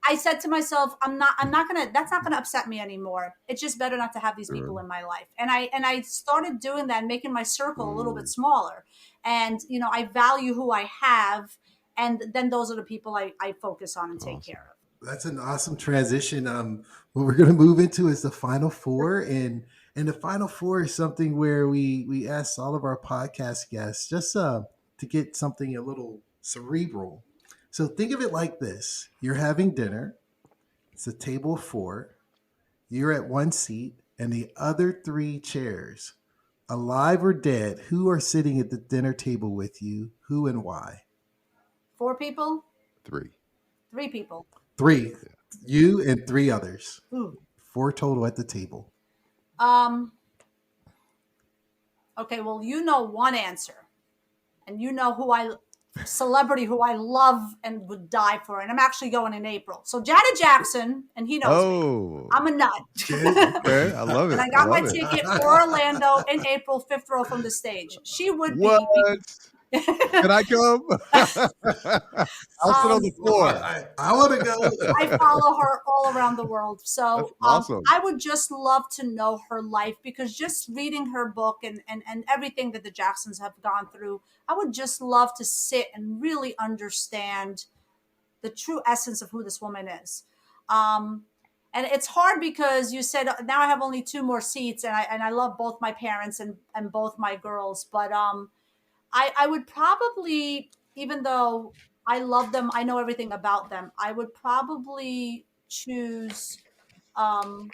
Speaker 2: I said to myself, I'm not gonna, that's not gonna upset me anymore. It's just better not to have these
Speaker 3: Sure.
Speaker 2: people in my life. And I started doing that, making my circle a little bit
Speaker 3: Mm.
Speaker 2: smaller. And, I value who I have. And then those are the people I focus on and take
Speaker 3: Awesome.
Speaker 2: care of.
Speaker 1: That's an awesome transition. What we're going to move into is the final four, and the final four is something where we ask all of our podcast guests just to get something a little cerebral. So think of it like this: you're having dinner. It's a table of four. You're at one seat, and the other three chairs, alive or dead, who are sitting at the dinner table with you? Who and why?
Speaker 2: 4 people,
Speaker 3: 3.
Speaker 2: 3 people.
Speaker 1: Three.
Speaker 3: Yeah.
Speaker 1: You and three others.
Speaker 2: Ooh.
Speaker 1: Four total at the table.
Speaker 2: Um, okay, well, one answer. And celebrity who I love and would die for. And I'm actually going in April. So Janet Jackson, and he knows me.
Speaker 3: Oh.
Speaker 2: I'm a nut.
Speaker 3: Okay. I love
Speaker 2: And
Speaker 3: it.
Speaker 2: I
Speaker 3: I
Speaker 2: got my
Speaker 3: love it.
Speaker 2: ticket for Orlando in April, 5th row from the stage. She would
Speaker 3: What?
Speaker 2: be.
Speaker 3: Can I come? I'll sit on
Speaker 2: um,
Speaker 3: the floor.
Speaker 1: I want to
Speaker 2: I
Speaker 1: go.
Speaker 2: follow her all around the world.
Speaker 3: That's
Speaker 2: So
Speaker 3: awesome.
Speaker 2: I would just love to know her life, because just reading her book and everything that the Jacksons have gone through, I would just love to sit and really understand the true essence of who this woman is. Um, and it's hard because you said now I have only 2 more seats, and I love both my parents and both my girls, but I would probably, even though I love them, I know everything about them, I would probably choose um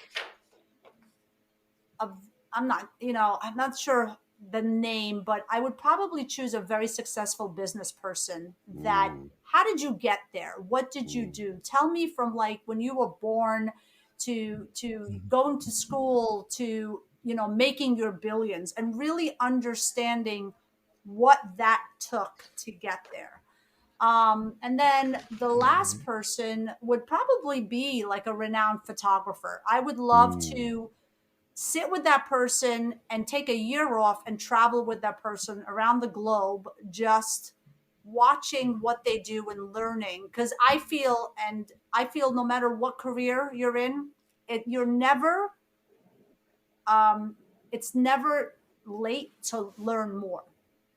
Speaker 2: a, I'm not sure the name, but I would probably choose a very successful business person. That,
Speaker 3: Mm.
Speaker 2: how did you get there? What did you
Speaker 3: Mm.
Speaker 2: do? Tell me, from like when you were born to going to school to making your billions, and really understanding what that took to get there. And then the last person would probably be like a renowned photographer. I would love
Speaker 3: Mm.
Speaker 2: to sit with that person and take a year off and travel with that person around the globe, just watching what they do and learning. Because I feel no matter what career you're in, you're never it's never late to learn more.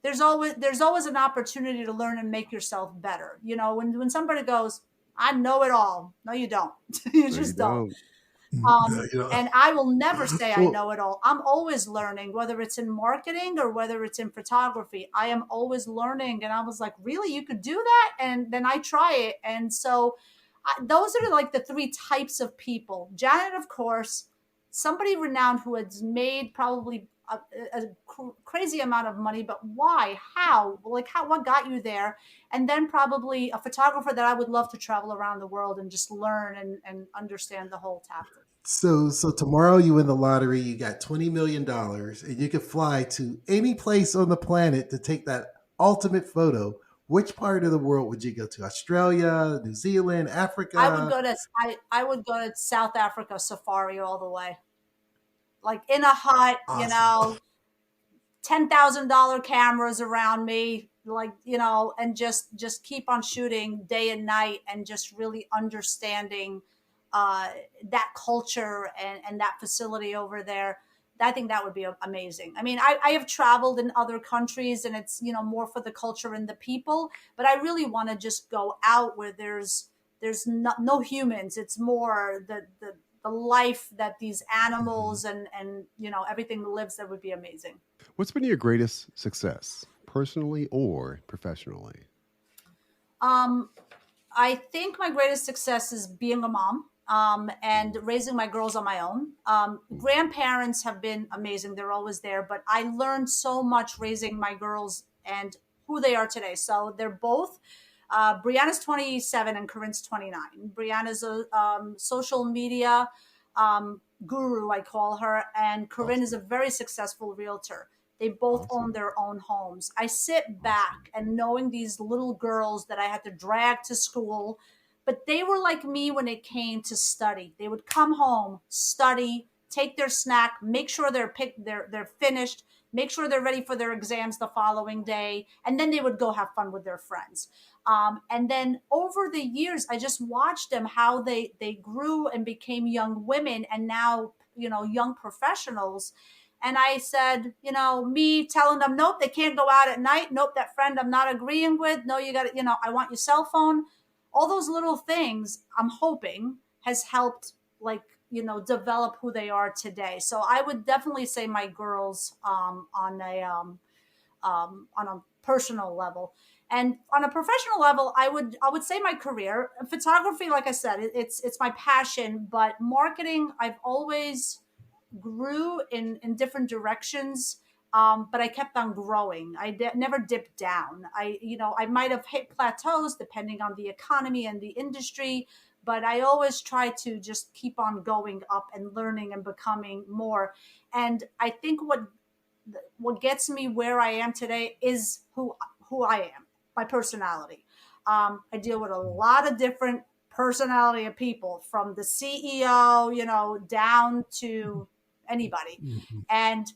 Speaker 2: There's always an opportunity to learn and make yourself better. When somebody goes, I know it all. No, you don't. You
Speaker 3: No, you
Speaker 2: just don't.
Speaker 3: don't.
Speaker 2: And I will never say I
Speaker 1: Well,
Speaker 2: know it all. I'm always learning, whether it's in marketing or whether it's in photography. I am always learning. And I was like, really, you could do that? And then I try it. And so those are like the 3 types of people. Janet, of course, somebody renowned who has made probably a crazy amount of money, but why? How? Like, what got you there? And then probably a photographer that I would love to travel around the world and just learn and understand the whole tapestry.
Speaker 1: so tomorrow you win the lottery. You got $20 million, and you can fly to any place on the planet to take that ultimate photo. Which part of the world would you go to? Australia, New Zealand,
Speaker 2: I would
Speaker 1: Africa?
Speaker 2: go to I would go to South Africa safari all the way, like in a hut,
Speaker 1: Awesome.
Speaker 2: $10,000 cameras around me, like and just keep on shooting day and night, and just really understanding uh, that culture and that facility over there. I think that would be amazing. I mean, I have traveled in other countries, and it's, more for the culture and the people, but I really want to just go out where there's no humans. It's more the life that these
Speaker 3: Mhm.
Speaker 2: animals and everything lives. That would be amazing.
Speaker 3: What's been your greatest success, personally or professionally?
Speaker 2: Um, I think my greatest success is being a mom, and raising my girls on my own.
Speaker 3: Mhm.
Speaker 2: Grandparents have been amazing. They're always there, but I learned so much raising my girls and who they are today. So they're both, Brianna's 27 and Corinne's 29. Brianna's a social media guru, I call her, and Corinne is a
Speaker 3: Awesome.
Speaker 2: very successful realtor. They both own
Speaker 3: Awesome.
Speaker 2: their own homes. I sit
Speaker 3: Awesome.
Speaker 2: back and knowing these little girls that I had to drag to school, but they were like me when it came to study. They would come home, study, take their snack, make sure they're finished, make sure they're ready for their exams the following day, and then they would go have fun with their friends. And then over the years, I just watched them how they grew and became young women, and now young professionals. And I said, me telling them, nope, they can't go out at night. Nope, that friend I'm not agreeing with. No, you got to, I want your cell phone. All those little things, I'm hoping, has helped, like, develop who they are today. So I would definitely say my girls, on a personal level. And on a professional level, I would say my career. Photography, like I said, it's my passion, but marketing, I've always grew in different directions. But I kept on growing. Never dipped down. I might have hit plateaus depending on the economy and the industry, but I always try to just keep on going up and learning and becoming more. And I think what gets me where I am today is who I am, my personality. I deal with a lot of different personality of people, from the CEO, down to anybody.
Speaker 1: Mhm.
Speaker 2: And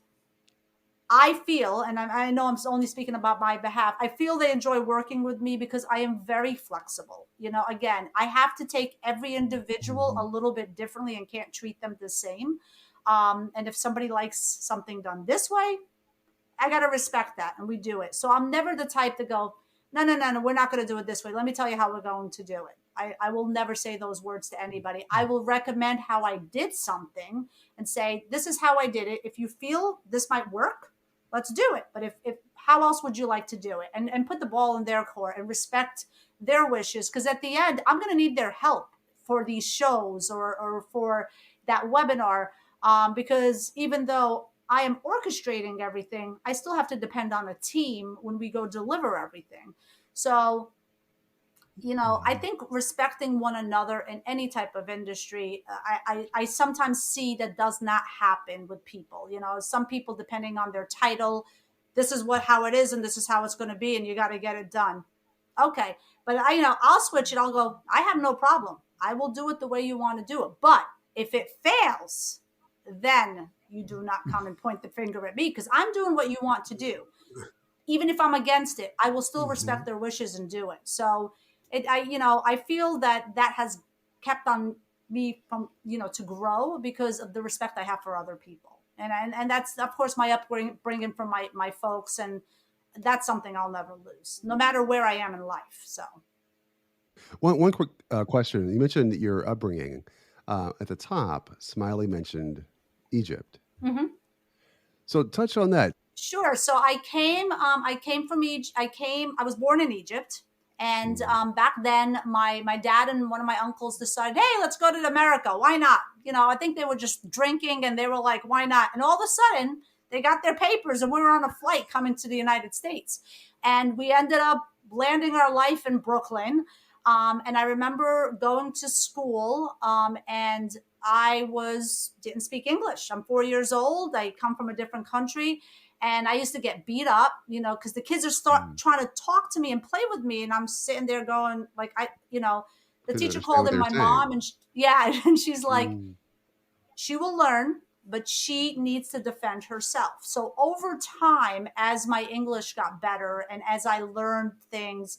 Speaker 2: I feel, and I know I'm only speaking about my behalf, I feel they enjoy working with me because I am very flexible. Again, I have to take every individual a
Speaker 1: Mhm.
Speaker 2: little bit differently and can't treat them the same. And if somebody likes something done this way, I got to respect that, and we do it. So I'm never the type to go, no, no, no, no, we're not going to do it this way. Let me tell you how we're going to do it. I will never say those words to anybody. I will recommend how I did something and say, this is how I did it. If you feel this might work, let's do it. But if how else would you like to do it? And put the ball in their court and respect their wishes. Because at the end, I'm going to need their help for these shows, or for that webinar. Because even though I am orchestrating everything, I still have to depend on a team when we go deliver everything. So, I
Speaker 1: Mhm.
Speaker 2: think respecting one another in any type of industry, I sometimes see that does not happen with people. Some people, depending on their title, this is how it is, and this is how it's going to be, and you got to get it done. Okay, but I'll switch it. I'll go. I have no problem. I will do it the way you want to do it. But if it fails, then you do not come and point the finger at me, because I'm doing what you want to do. Even if I'm against it, I will still respect
Speaker 1: Mhm.
Speaker 2: their wishes and do it. So I feel that has kept on me from, to grow because of the respect I have for other people. And that's, of course, my upbringing from my folks. And that's something I'll never lose, no matter where I am in life. So,
Speaker 3: One quick question. You mentioned your upbringing. At the top, Smiley mentioned Egypt.
Speaker 2: mhm.
Speaker 3: So touch on that.
Speaker 2: Sure. So I came from Egypt. I was born in Egypt. And
Speaker 3: Mhm.
Speaker 2: back then, my dad and one of my uncles decided, hey, let's go to America. Why not? I think they were just drinking, and they were like, why not? And all of a sudden, they got their papers, and we were on a flight coming to the United States. And we ended up landing our life in Brooklyn. And I remember going to school, and didn't speak English. I'm 4 years old. I come from a different country, and I used to get beat up, because the kids are start
Speaker 3: Mm.
Speaker 2: trying to talk to me and play with me, and I'm sitting there going, like, the
Speaker 3: Couldn't
Speaker 2: teacher
Speaker 3: understand
Speaker 2: called
Speaker 3: what
Speaker 2: in
Speaker 3: they were
Speaker 2: my
Speaker 3: saying.
Speaker 2: mom, and yeah, and she's like,
Speaker 3: Mm.
Speaker 2: she will learn, but she needs to defend herself. So over time, as my English got better and as I learned things,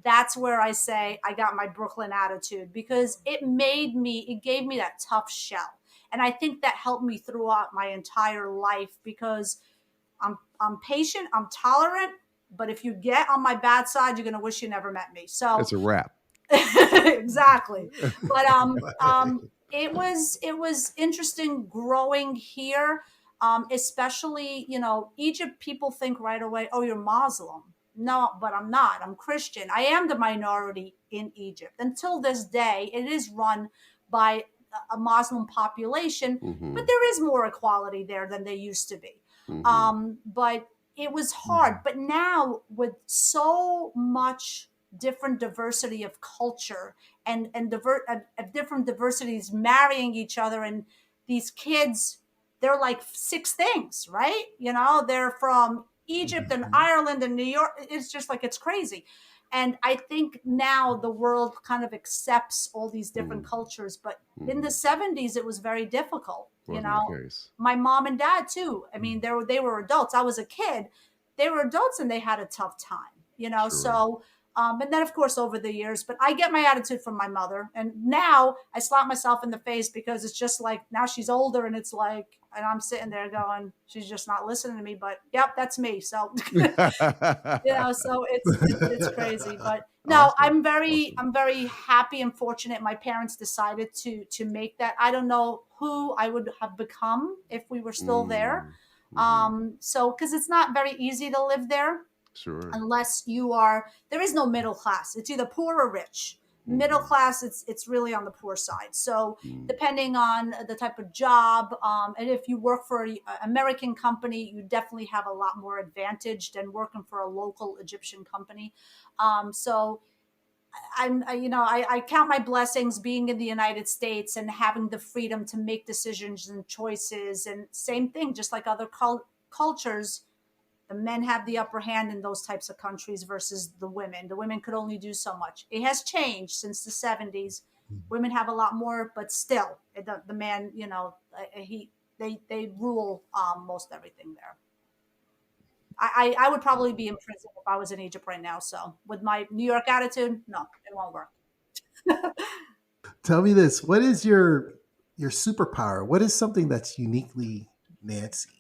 Speaker 2: that's where I say I got my Brooklyn attitude, because it gave me that tough shell. And I think that helped me throughout my entire life because I'm patient, I'm tolerant, but if you get on my bad side, you're gonna wish you never met me. So
Speaker 3: It's a wrap.
Speaker 2: exactly. But
Speaker 1: Right.
Speaker 2: it was interesting growing here, especially Egypt. People think right away, oh, you're Muslim. No, but I'm not. I'm Christian. I am the minority in Egypt. Until this day, it is run by a Muslim population, but
Speaker 3: Hmm.
Speaker 2: there is more equality there than there used to be.
Speaker 3: Hmm.
Speaker 2: But it was hard.
Speaker 1: Mhm.
Speaker 2: But now with so much different diversity of culture and different diversities marrying each other, and these kids, they're like six things, right? They're from Egypt and
Speaker 1: Mhm.
Speaker 2: Ireland and New York. It's just like, it's crazy. And I think now the world kind of accepts all these different cultures, but in the
Speaker 3: Hmm.
Speaker 2: 70s it was very difficult.
Speaker 3: Wasn't the case.
Speaker 2: My mom and dad too. I mean,
Speaker 1: Mhm.
Speaker 2: they were adults. I was a kid. They were adults and they had a tough time.
Speaker 3: Sure.
Speaker 2: So and then, of course, over the years, but I get my attitude from my mother. And now I slap myself in the face because it's just like, now she's older and it's like, and I'm sitting there going, she's just not listening to me. But yep, that's me. So, so it's crazy. But no,
Speaker 3: Awesome. Awesome.
Speaker 2: I'm very happy and fortunate. My parents decided to make that. I don't know who I would have become if we were still there.
Speaker 3: Mm. Hmm.
Speaker 2: So, because it's not very easy to live there
Speaker 3: Sure.
Speaker 2: unless there is no middle class. It's either poor or rich. Middle
Speaker 3: Hmm.
Speaker 2: class, it's really on the poor side. So
Speaker 3: Mm.
Speaker 2: depending on the type of job, and if you work for an American company, you definitely have a lot more advantage than working for a local Egyptian company. So I count my blessings being in the United States and having the freedom to make decisions and choices. And same thing, just like other cultures, the men have the upper hand in those types of countries versus the women. The women could only do so much. It has changed since the 70s. Women have a lot more, but still, the man, they rule most everything there. I would probably be in prison if I was in Egypt right now. So with my New York attitude, no, it won't work.
Speaker 1: Tell me this: what is your superpower? What is something that's uniquely Nancy?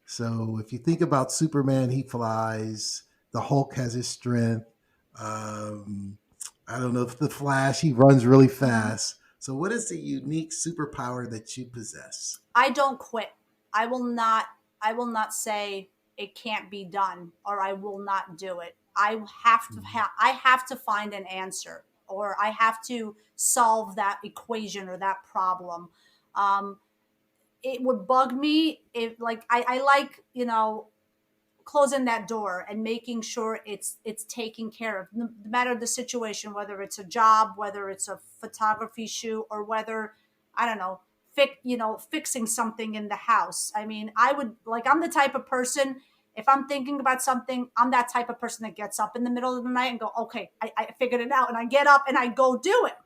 Speaker 1: So, if you think about Superman, he flies. The Hulk has his strength. Um, I don't know if the Flash, he runs really
Speaker 2: Mhm.
Speaker 1: fast. So, what is the unique superpower that you possess?
Speaker 2: I don't quit. I will not I will not say it can't be done or I will not do it. I have to find an answer, or I have to solve that equation or that problem. Um, it would bug me if, like, I like, closing that door and making sure it's taken care of, no matter the situation, whether it's a job, whether it's a photography shoot, or whether, I don't know, fixing something in the house. I mean, I'm the type of person, if I'm thinking about something, I'm that type of person that gets up in the middle of the night and go, okay, I figured it out, and I get up and I go do it.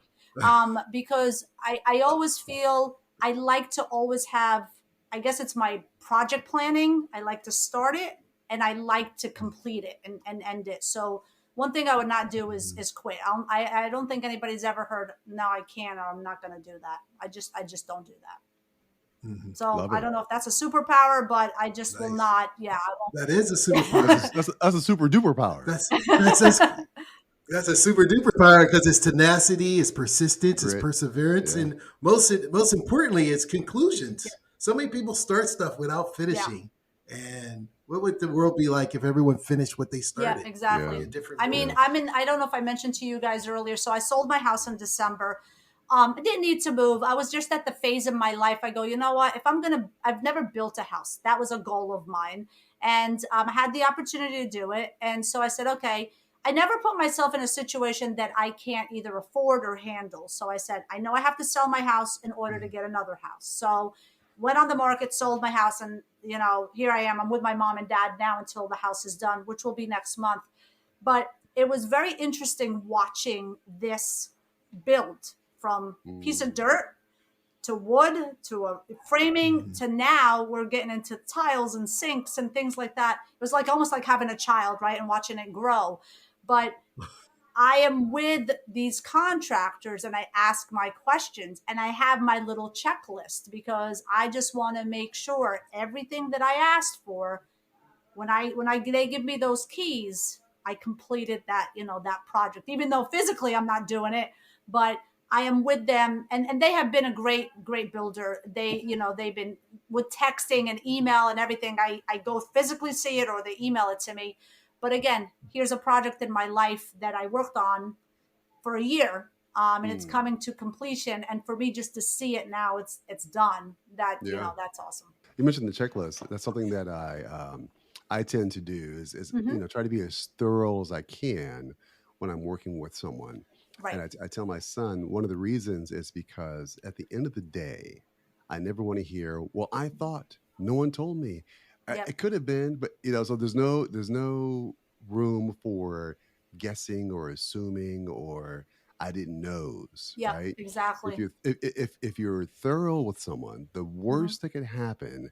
Speaker 2: Because I always feel I like to always have, I guess it's my project planning. I like to start it and I like to complete it and end it. So one thing I would not do is quit. I don't think anybody's ever heard, no, I can't, or I'm not going to do that. I just don't do that.
Speaker 1: Mhm.
Speaker 2: So
Speaker 3: Love
Speaker 2: I
Speaker 3: it.
Speaker 2: don't know if that's a superpower, but I just will
Speaker 1: Nice.
Speaker 2: not. Yeah, I
Speaker 1: That is a
Speaker 3: That's
Speaker 1: superpower.
Speaker 3: a, that's a super duper power.
Speaker 1: That's that's a super duper power because it's tenacity, it's persistence, it's
Speaker 3: Grit.
Speaker 1: perseverance,
Speaker 3: Yeah.
Speaker 1: and most importantly, it's
Speaker 2: yeah,
Speaker 1: conclusions. So many people start stuff without
Speaker 2: yeah.
Speaker 1: finishing, and what would the world be like if everyone finished what they
Speaker 2: Yeah,
Speaker 1: started? It'd be
Speaker 3: Yeah.
Speaker 2: exactly.
Speaker 1: a different
Speaker 2: I mean,
Speaker 3: Yeah.
Speaker 1: world.
Speaker 2: I don't know if I mentioned to you guys earlier. So I sold my house in December. I didn't need to move. I was just at the phase in my life. I go, you know what? If I've never built a house. That was a goal of mine. And I had the opportunity to do it. And so I said, okay, I never put myself in a situation that I can't either afford or handle. So I said, I know I have to sell my house in order to
Speaker 1: Mhm.
Speaker 2: get another house. So went on the market, sold my house, and here I am. I'm with my mom and dad now until the house is done, which will be next month. But it was very interesting watching this build from piece of
Speaker 3: Mm.
Speaker 2: dirt to wood to a framing
Speaker 1: Mhm.
Speaker 2: to now we're getting into tiles and sinks and things like that. It was like almost like having a child, right, and watching it grow. But I am with these contractors and I ask my questions and I have my little checklist because I just want to make sure everything that I asked for when I they give me those keys, I completed that, that project. Even though physically I'm not doing it, but I am with them, and they have been a great builder. They've been with texting and email and everything. I go physically see it or they email it to me. But again, here's a project in my life that I worked on for a year, and it's
Speaker 3: Mm,
Speaker 2: coming to completion. And for me just to see it now, it's done.
Speaker 3: yeah.
Speaker 2: That's awesome.
Speaker 3: You mentioned the checklist. That's something that I tend to do is
Speaker 2: Hmm.
Speaker 3: try to be as thorough as I can when I'm working with someone. And
Speaker 2: Right.
Speaker 3: I tell my son one of the reasons is because at the end of the day, I never want to hear, "Well, I thought no one told me."
Speaker 2: Yep.
Speaker 3: It could have been, but so there's no room for guessing or assuming or I didn't knows,
Speaker 2: Yep.
Speaker 3: right? If
Speaker 2: Exactly.
Speaker 3: you if you're thorough with someone, the
Speaker 2: Hmm.
Speaker 3: worst that could happen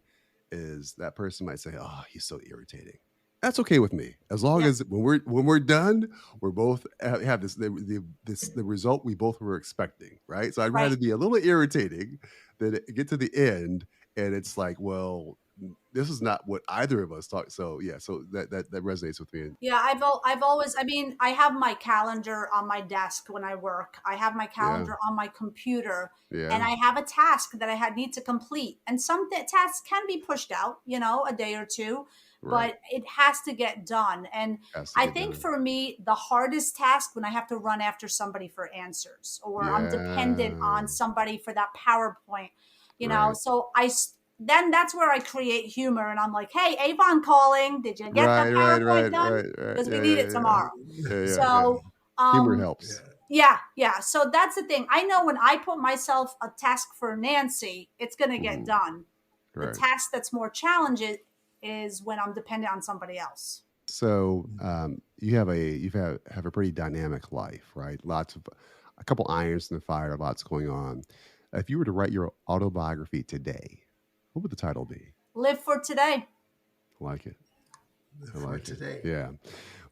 Speaker 3: is that person might say, "Oh, he's so irritating." That's okay with me, as long
Speaker 2: Yep.
Speaker 3: as when we're done, we're both have the result we both were expecting, right? So I'd
Speaker 2: Right.
Speaker 3: rather be a little irritating than get to the end and it's like, well, this is not what either of us thought. So yeah, so that resonates with me.
Speaker 2: Yeah, I've always, I mean, I have my calendar on my desk when I work. I have my
Speaker 3: Yeah,
Speaker 2: calendar on my computer, and
Speaker 3: yeah,
Speaker 2: I have a task that I had need to complete. And some tasks can be pushed out, a day or two,
Speaker 3: right.
Speaker 2: but it has to get done. And
Speaker 3: Has to
Speaker 2: I
Speaker 3: get
Speaker 2: think
Speaker 3: done.
Speaker 2: for me, the hardest task when I have to run after somebody for answers, or I'm dependent
Speaker 3: Yeah,
Speaker 2: on somebody for that PowerPoint,
Speaker 3: right.
Speaker 2: so then that's where I create humor and I'm like, hey, Avon calling. Did you get the
Speaker 3: Right, right,
Speaker 2: PowerPoint
Speaker 3: right,
Speaker 2: done?
Speaker 3: right, right.
Speaker 2: Because we
Speaker 3: Yeah,
Speaker 2: need
Speaker 3: yeah,
Speaker 2: it
Speaker 3: yeah.
Speaker 2: tomorrow.
Speaker 3: Yeah, yeah, yeah.
Speaker 2: So,
Speaker 3: Humor
Speaker 1: Yeah.
Speaker 3: helps.
Speaker 2: yeah, yeah. So that's the thing. I know when I put myself a task for Nancy, it's going to get
Speaker 3: Mhm.
Speaker 2: done. The
Speaker 3: Right.
Speaker 2: task that's more challenging is when I'm dependent on somebody else.
Speaker 3: So, have a pretty dynamic life, right? Lots of a couple irons in the fire, lots going on. If you were to write your autobiography today, what would the title be?
Speaker 2: Live for today.
Speaker 3: I like it. I
Speaker 1: For
Speaker 3: like it.
Speaker 1: today.
Speaker 3: Yeah.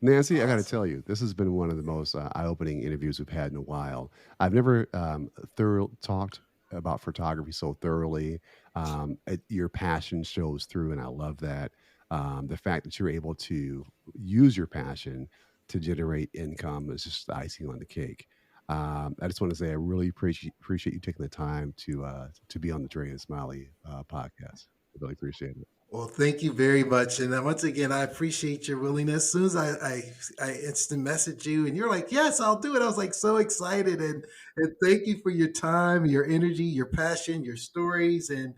Speaker 3: Nancy, I got to
Speaker 1: Awesome.
Speaker 3: tell you, this has been one of the most eye-opening interviews we've had in a while. I've never talked about photography so thoroughly. Your passion shows through, and I love that. The fact that you're able to use your passion to generate income is just the icing on the cake. I just want to say I really appreciate you taking the time to be on the Dre and Smiley podcast. I really appreciate it.
Speaker 1: Well, thank you very much. And once again, I appreciate your willingness. As soon as I instant messaged you and you're like, yes, I'll do it. I was like so excited. And thank you for your time, your energy, your passion, your stories. And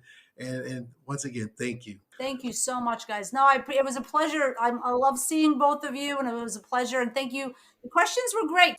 Speaker 1: once again, thank you.
Speaker 2: Thank you so much, guys. No, it was a pleasure. I love seeing both of you, and it was a pleasure. And thank you. The questions were great.